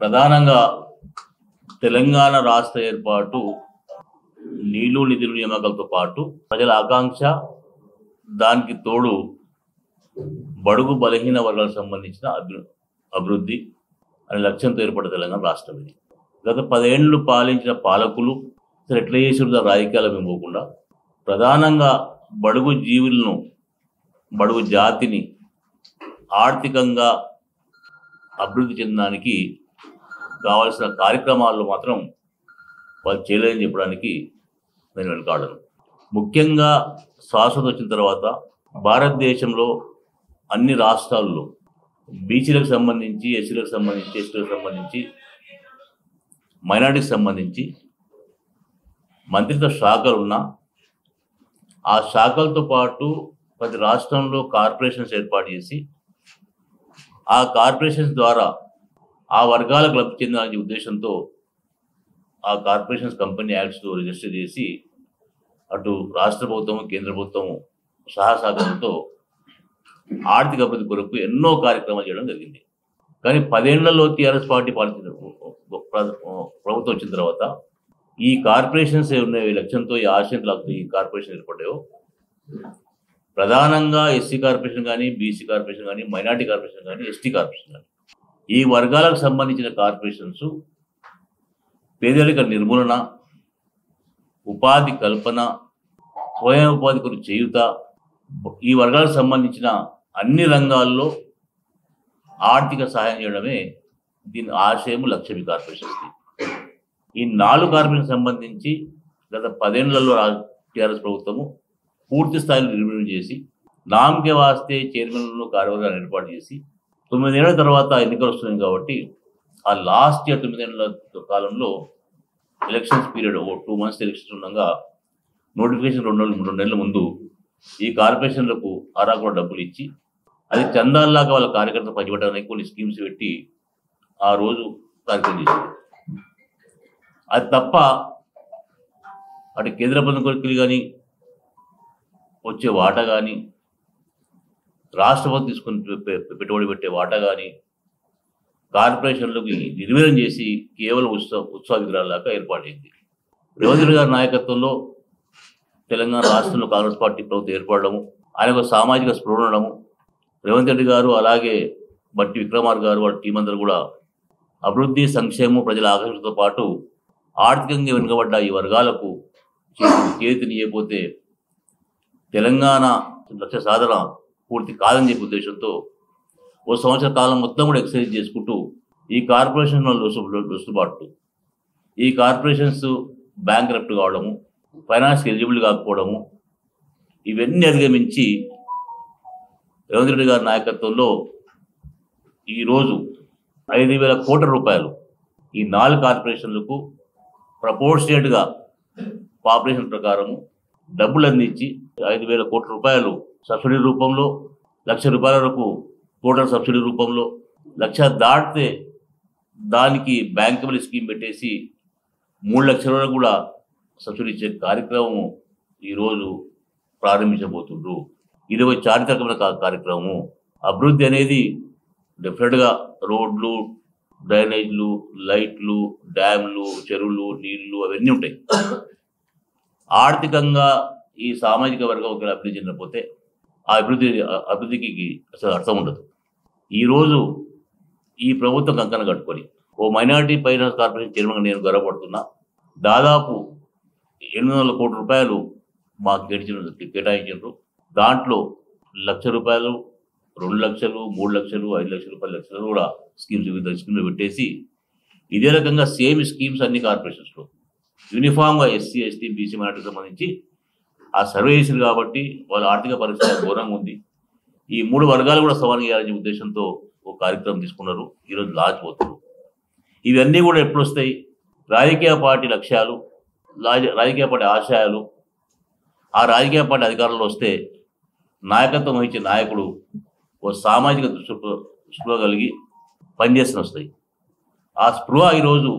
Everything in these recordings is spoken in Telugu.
ప్రధానంగా తెలంగాణ రాష్ట్ర ఏర్పాటు నీళ్లు నిధులు నియామకాలతో పాటు ప్రజల ఆకాంక్ష, దానికి తోడు బడుగు బలహీన వర్గాలకు సంబంధించిన అభివృద్ధి అనే లక్ష్యంతో ఏర్పడిన తెలంగాణ రాష్ట్రం ఇది. గత 10 ఏళ్ళు పాలించిన పాలకులు అసలు ఎట్లా చేసి రాజకీయాలు మేము పోకుండా ప్రధానంగా బడుగు జీవులను, బడుగు జాతిని ఆర్థికంగా అభివృద్ధి చెందడానికి కావాల్సిన కార్యక్రమాల్లో మాత్రం వాళ్ళు చేయలేదని చెప్పడానికి నేను వెనుకాడను. ముఖ్యంగా శాశ్వత వచ్చిన తర్వాత భారతదేశంలో అన్ని రాష్ట్రాల్లో బీసీలకు సంబంధించి, ఎస్సీలకు సంబంధించి, ఎస్టీలకు సంబంధించి, మైనార్టీకి సంబంధించి మంత్రిత్వ శాఖలు ఉన్నా ఆ శాఖలతో పాటు ప్రతి రాష్ట్రంలో కార్పొరేషన్స్ ఏర్పాటు చేసి ఆ కార్పొరేషన్స్ ద్వారా ఆ వర్గాలకు లబ్ధి చెందాలనే ఉద్దేశంతో ఆ కార్పొరేషన్స్ కంపెనీ యాక్ట్స్లో రిజిస్టర్ చేసి అటు రాష్ట్ర ప్రభుత్వం, కేంద్ర ప్రభుత్వం సహకారంతో ఆర్థిక అభివృద్ధి కొరకు ఎన్నో కార్యక్రమాలు చేయడం జరిగింది. కానీ 10 ఏళ్లలో టీఆర్ఎస్ పార్టీ పాలించిన ప్రభుత్వం వచ్చిన తర్వాత ఈ కార్పొరేషన్స్ ఉన్న లక్ష్యంతో ఈ ఆశయంతో ఈ కార్పొరేషన్ ఏర్పడ్డాయో ప్రధానంగా ఎస్సీ కార్పొరేషన్ కానీ, బీసీ కార్పొరేషన్ కానీ, మైనార్టీ కార్పొరేషన్ కానీ, ఎస్టీ కార్పొరేషన్ కానీ ఈ వర్గాలకు సంబంధించిన కార్పొరేషన్స్ పేదరిక నిర్మూలన, ఉపాధి కల్పన, స్వయం ఉపాధి కొరకు చేయుత, ఈ వర్గాలకు సంబంధించిన అన్ని రంగాల్లో ఆర్థిక సహాయం చేయడమే దీని ఆశయం, లక్ష్యం ఈ కార్పొరేషన్స్కి. ఈ 4 కార్పొరేషన్ సంబంధించి గత 10 ఏళ్లలో టీఆర్ఎస్ ప్రభుత్వము పూర్తి స్థాయిలో నిర్వహణ చేసి నామకే వాస్తే చైర్మన్లను, కార్యవర్గాలను ఏర్పాటు చేసి 9 ఏళ్ల తర్వాత ఎన్నికలు వస్తున్నాయి కాబట్టి ఆ లాస్ట్ ఇయర్ 9 ఏళ్ల కాలంలో ఎలక్షన్స్ పీరియడ్ 2 months ఎలక్షన్స్ ఉండగా నోటిఫికేషన్ 2 నెలల ముందు ఈ కార్పొరేషన్లకు కూడా డబ్బులు ఇచ్చి అది చందాల్లాగా వాళ్ళ కార్యకర్తలు పంచిపెట్టడానికి కొన్ని స్కీమ్స్ పెట్టి ఆ రోజు కార్యక్రమం చేశారు. అది తప్ప అటు కేంద్ర ప్రభుత్వం కొరకు కానీ వచ్చే వాటా కానీ, రాష్ట్ర ప్రభుత్వం తీసుకుని పెట్టుబడి పెట్టే వాటా కానీ కార్పొరేషన్లకు నిర్వీర్యం చేసి కేవలం ఉత్సవ విగ్రహాలాగా ఏర్పాటైంది. రేవంత్ రెడ్డి గారి నాయకత్వంలో తెలంగాణ రాష్ట్రంలో కాంగ్రెస్ పార్టీ ప్రభుత్వం ఏర్పడము, ఆయనకు సామాజిక స్పృహ ఉండడము, రేవంత్ రెడ్డి గారు అలాగే బట్టి విక్రమార్క గారు వాళ్ళ టీం అందరూ కూడా అభివృద్ధి, సంక్షేమం, ప్రజల ఆకర్షణతో పాటు ఆర్థికంగా వెనుకబడ్డ ఈ వర్గాలకు చేతినియకపోతే తెలంగాణ లక్ష్య సాధన పూర్తి కాదని చెప్పే ఉద్దేశంతో ఓ సంవత్సర కాలం మొత్తం కూడా ఎక్సర్సైజ్ చేసుకుంటూ ఈ కార్పొరేషన్ వెసులుబాటు, ఈ కార్పొరేషన్స్ బ్యాంక్రప్ట్ కావడము, ఫైనాన్స్ ఎలిజిబుల్ కాకపోవడము, ఇవన్నీ అధిగమించి రేవంత్ రెడ్డి గారి నాయకత్వంలో ఈరోజు 5,000 కోట్ల రూపాయలు ఈ 4 కార్పొరేషన్లకు ప్రపోర్షనేట్గా పాపులేషన్ ప్రకారము డబ్బులు అందించి 5,000 కోట్ల రూపాయలు సబ్సిడీ రూపంలో, 1,00,000 రూపాయల వరకు టోటల్ సబ్సిడీ రూపంలో, 1,00,000 దాటితే దానికి బ్యాంకబుల్ స్కీమ్ పెట్టేసి 3 లక్షల వరకు కూడా సబ్సిడీ ఇచ్చే కార్యక్రమం ఈరోజు ప్రారంభించబోతుండ్రు. ఇది ఒక చారిత్రకమైన కార్యక్రమము. అభివృద్ధి అనేది డెఫినెట్గా రోడ్లు, డ్రైనేజ్లు, లైట్లు, డ్యామ్లు, చెరువులు, నీళ్లు అవన్నీ ఉంటాయి. ఆర్థికంగా ఈ సామాజిక వర్గం ఒకవేళ అభివృద్ధి చెందకపోతే ఆ అభివృద్ధికి అసలు అర్థం ఉండదు. ఈరోజు ఈ ప్రభుత్వం కంకణం కట్టుకొని ఓ మైనారిటీ ఫైనాన్స్ కార్పొరేషన్ చైర్మన్గా నేను గర్వపడుతున్నా. దాదాపు 800 కోట్ల రూపాయలు మాకు కేటాయించారు. దాంట్లో 1,00,000 రూపాయలు, 2 లక్షలు, 3 లక్షలు, 5 లక్షలు, 10 లక్షలు కూడా వివిధ స్కీమ్లు పెట్టేసి ఇదే రకంగా సేమ్ స్కీమ్స్ అన్ని కార్పొరేషన్స్లో యూనిఫామ్గా ఎస్సీ, ఎస్టీ, బీసీ, మైనార్టీకి సంబంధించి ఆ సర్వే చేసింది కాబట్టి వాళ్ళ ఆర్థిక పరిస్థితి ఘోరంగా ఉంది. ఈ 3 వర్గాలు కూడా సవాల్ చేయాలనే ఉద్దేశంతో ఒక కార్యక్రమం తీసుకున్నారు. ఈరోజు లాంచ్ పోతున్నారు. ఇవన్నీ కూడా ఎప్పుడు వస్తాయి? రాజకీయ పార్టీ లక్ష్యాలు, రాజకీయ పార్టీ ఆశయాలు, ఆ రాజకీయ పార్టీ అధికారంలో వస్తే నాయకత్వం వహించే నాయకుడు ఓ సామాజిక స్పృహ కలిగి పనిచేసిన వస్తాయి. ఆ స్పృహ ఈరోజు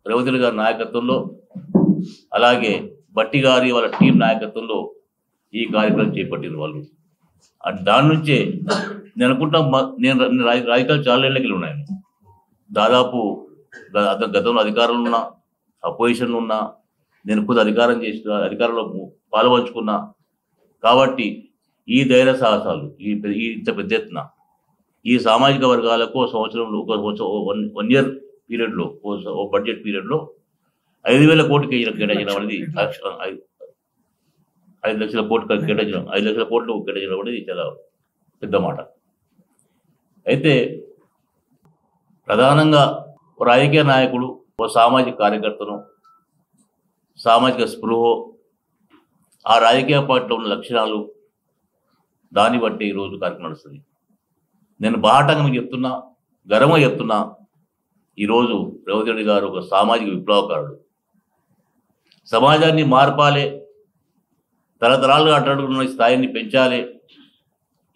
రేవంత్ రెడ్డి గారి నాయకత్వంలో, అలాగే బట్టి గారి వాళ్ళ టీం నాయకత్వంలో ఈ కార్యక్రమం చేపట్టిన వాళ్ళు. దాని నుంచే నేను అనుకుంటాం, నేను రాజకీయాలు చాలా ఏళ్ళకి ఉన్నాను. దాదాపు గతంలో అధికారంలో ఉన్నా, అపోజిషన్లో ఉన్నా, నేను ఖుद అధికారంలో పాల్పంచుకున్నా. కాబట్టి ఈ ధైర్య సాహసాలు ఇంత పెద్ద ఎత్తున ఈ సామాజిక వర్గాలకు సంవత్సరంలో వన్ ఇయర్ పీరియడ్లో ఓ బడ్జెట్ పీరియడ్లో 5,000 కోట్లు కేటాయించడం అనేది 5 లక్షల కోట్లు కేటాయించడం అనేది చాలా పెద్ద మాట. అయితే ప్రధానంగా రాజకీయ నాయకుడు, ఓ సామాజిక కార్యకర్తను, సామాజిక స్పృహ, ఆ రాజకీయ పార్టీలో ఉన్న లక్షణాలు, దాన్ని బట్టి ఈరోజు కార్యక్రమం నడుస్తుంది. నేను బాహటంగా మీకు చెప్తున్నా, గర్వంగా చెప్తున్నా, ఈరోజు రేవంత్ రెడ్డి గారు ఒక సామాజిక విప్లవకారుడు. సమాజాన్ని మార్పాలే, తరతరాలుగా అట్టడుగున్న స్థాయిని పెంచాలి,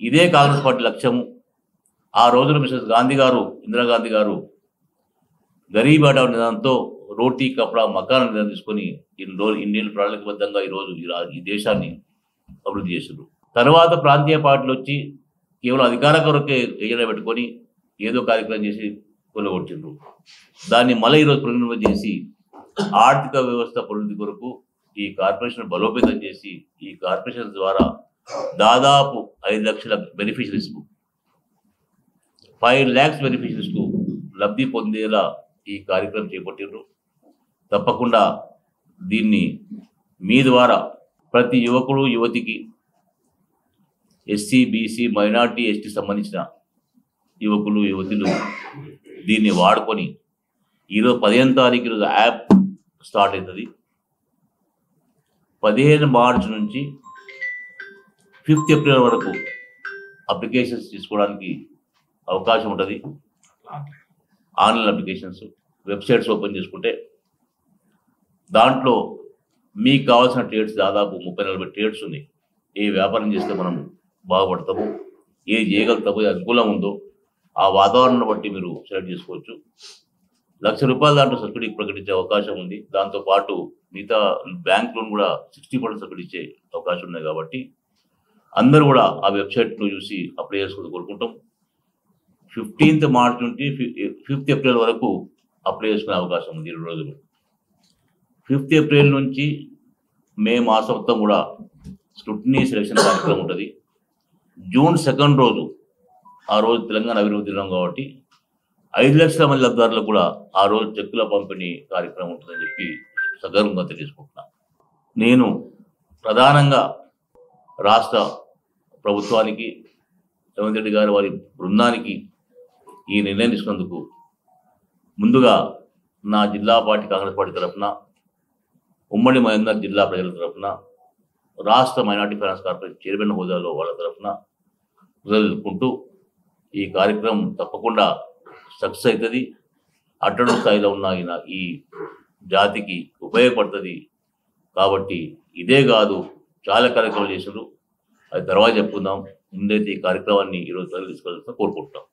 ఇదే కాంగ్రెస్ పార్టీ లక్ష్యము. ఆ రోజున మిసెస్ గాంధీ గారు, ఇందిరాగాంధీ గారు గరీబ్ హఠావో నినాదంతో రోటీ కపడా మకాన్ నినాదం తీసుకొని ఇన్నేళ్ళు ప్రణాళికబద్ధంగా ఈరోజు ఈ దేశాన్ని అభివృద్ధి చేశారు. తర్వాత ప్రాంతీయ పార్టీలు వచ్చి కేవలం అధికార కొరకే ఎజెండా పెట్టుకొని ఏదో కార్యక్రమం చేసి కొల్లగొట్టిండ్రు. దాన్ని మళ్ళీ ఈరోజు పునర్నిర్మాణం చేసి ఆర్థిక వ్యవస్థ పునరుద్ధి కొరకు ఈ కార్పొరేషన్ బలోపేతం చేసి, ఈ కార్పొరేషన్ ద్వారా దాదాపు 5 లక్షల బెనిఫిషరీస్కు 5 lakhs బెనిఫిషరీస్కు లబ్ధి పొందేలా ఈ కార్యక్రమం చేపట్టిండ్రు. తప్పకుండా దీన్ని మీ ద్వారా ప్రతి యువకుడు, యువతికి, ఎస్సీ, బీసీ, మైనార్టీ, ఎస్టీ సంబంధించిన యువకులు, యువతులు దీన్ని వాడుకొని ఈరోజు 15వ తారీఖు ఈరోజు యాప్ స్టార్ట్ అవుతుంది. 15 మార్చి నుంచి 5th ఏప్రిల్ వరకు అప్లికేషన్స్ తీసుకోవడానికి అవకాశం ఉంటుంది. ఆన్లైన్ అప్లికేషన్స్, వెబ్సైట్స్ ఓపెన్ చేసుకుంటే దాంట్లో మీకు కావాల్సిన ట్రేడ్స్ దాదాపు 30-40 ట్రేడ్స్ ఉన్నాయి. ఏ వ్యాపారం చేస్తే మనం బాగుపడతాము, ఏది చేయగలుగుతామో, ఏ అనుకూలం ఉందో ఆ వాతావరణాన్ని బట్టి మీరు సెలెక్ట్ చేసుకోవచ్చు. ₹1,00,000 దాంట్లో సబ్సిడీ ప్రకటించే అవకాశం ఉంది. దాంతోపాటు మిగతా బ్యాంక్ లోన్ కూడా 60% సబ్సిడీ ఇచ్చే అవకాశం ఉన్నాయి. కాబట్టి అందరూ కూడా ఆ వెబ్సైట్లో చూసి అప్లై చేసుకుని కోరుకుంటాం. 15th మార్చ్ నుండి 5th ఏప్రిల్ వరకు అప్లై చేసుకునే అవకాశం ఉంది. 2 రోజులు. 5th ఏప్రిల్ నుంచి మే మాసం మొత్తం కూడా స్క్రూటినీ సెలక్షన్ కార్యక్రమం ఉంటుంది. జూన్ 2nd రోజు, ఆ రోజు తెలంగాణ అభివృద్ధి దినం కాబట్టి 5 లక్షల మంది లబ్ధిదారులకు కూడా ఆ రోజు చెక్కుల పంపిణీ కార్యక్రమం ఉంటుందని చెప్పి సగర్వంగా తెలియజేసుకుంటున్నాను. నేను ప్రధానంగా రాష్ట్ర ప్రభుత్వానికి, రేవంత్ రెడ్డి గారు వారి బృందానికి ఈ నిర్ణయం తీసుకున్నందుకు ముందుగా నా జిల్లా పార్టీ, కాంగ్రెస్ పార్టీ తరఫున, ఉమ్మడి మహబూబ్నగర్ జిల్లా ప్రజల తరఫున, రాష్ట్ర మైనార్టీ ఫైనాన్స్ కార్పొరేషన్ చైర్మన్ హోదాలో వాళ్ళ తరఫున తెలుపుకుంటూ ఈ కార్యక్రమం తప్పకుండా సక్సెస్ అవుతుంది. అట్టడుగు స్థాయిలో ఉన్న ఈ జాతికి ఉపయోగపడుతుంది. కాబట్టి ఇదే కాదు, చాలా కార్యక్రమాలు చేశారు. అది తర్వాత చెప్పుకుందాం. ముందైతే ఈ కార్యక్రమాన్ని ఈరోజు తీసుకెళ్తా కోరుకుంటున్నాం.